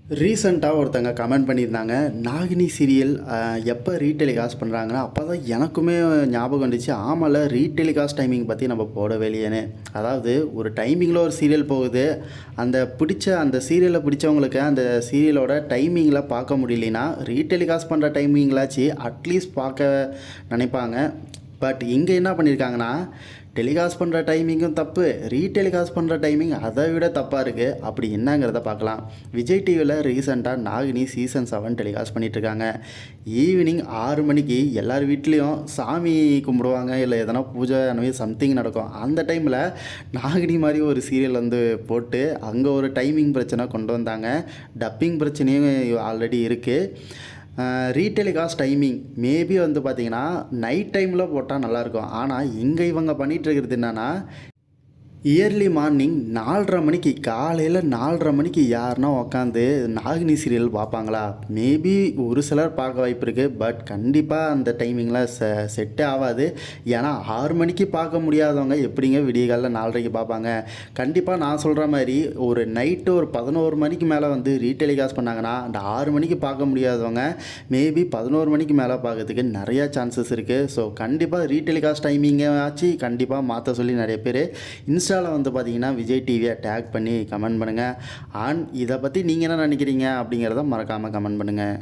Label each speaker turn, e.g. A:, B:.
A: ரீசெண்டாக ஒருத்தங்க கமெண்ட் பண்ணியிருந்தாங்க, நாகினி சீரியல் எப்போ ரீடெலிகாஸ்ட் பண்ணுறாங்கன்னா, அப்போ தான் எனக்குமே ஞாபகம் வந்துச்சு. ஆமால்ல, ரீடெலிகாஸ்ட் டைமிங் பற்றி நம்ம போடவே இல்லையேன்னு. அதாவது ஒரு டைமிங்கில் ஒரு சீரியல் போகுது, அந்த சீரியலை பிடிச்சவங்களுக்கு அந்த சீரியலோட டைமிங்கில் பார்க்க முடியலனா, ரீடெலிகாஸ்ட் பண்ணுற டைமிங்லாச்சு அட்லீஸ்ட் பார்க்க நினைப்பாங்க. பட் இங்கே என்ன பண்ணியிருக்காங்கன்னா, டெலிகாஸ்ட் பண்ணுற டைமிங்கும் தப்பு, ரீடெலிகாஸ்ட் பண்ணுற டைமிங் அதை விட தப்பாக இருக்குது. அப்படி என்னங்கிறத பார்க்கலாம். விஜய் டிவியில் ரீசெண்டாக நாகினி சீசன் 7 டெலிகாஸ்ட் பண்ணிகிட்ருக்காங்க. ஈவினிங் 6 மணிக்கு எல்லார் வீட்லேயும் சாமி கும்பிடுவாங்க, இல்லை எதனா பூஜை அந்த மாதிரி சம்திங் நடக்கும். அந்த டைமில் நாகினி மாதிரி ஒரு சீரியல் வந்து போட்டு அங்கே ஒரு டைமிங் பிரச்சனை கொண்டு வந்தாங்க. டப்பிங் பிரச்சனையும் ஆல்ரெடி இருக்குது. ரீடெலிகாஸ்ட் டைமிங் மேபி வந்து பார்த்திங்கன்னா நைட் டைமில் போட்டால் நல்லாயிருக்கும். ஆனால் இங்கே இவங்க பண்ணிகிட்ருக்கிறது என்னென்னா, இயர்லி மார்னிங் 4:30 மணிக்கு, காலையில் 4:30 மணிக்கு யாருன்னா உக்காந்து நாகினி சீரியல் பார்ப்பாங்களா? மேபி ஒரு சிலர் பார்க்க வாய்ப்பு இருக்குது. பட் கண்டிப்பாக அந்த டைமிங்கில் செட்டே ஆகாது. ஏன்னா 6 மணிக்கு பார்க்க முடியாதவங்க எப்படிங்க விடிய காலையில் 4:30க்கு பார்ப்பாங்க? கண்டிப்பாக நான் சொல்கிற மாதிரி ஒரு நைட்டு ஒரு 11 மணிக்கு மேலே வந்து ரீடெலிகாஸ்ட் பண்ணாங்கன்னா, அந்த 6 மணிக்கு பார்க்க முடியாதவங்க மேபி 11 மணிக்கு மேலே பார்க்கறதுக்கு நிறையா சான்சஸ் இருக்குது. ஸோ கண்டிப்பாக ரீடெலிகாஸ்ட் டைமிங்கை ஆச்சு கண்டிப்பாக மாற்ற சொல்லி நிறைய பேர் வந்து பார்த்தீங்கன்னா விஜய் டிவியை டேக் பண்ணி கமெண்ட் பண்ணுங்கள். அண்ட் இதை பற்றி நீங்கள் என்ன நினைக்கிறீங்க அப்படிங்கிறத மறக்காமல் கமெண்ட் பண்ணுங்கள்.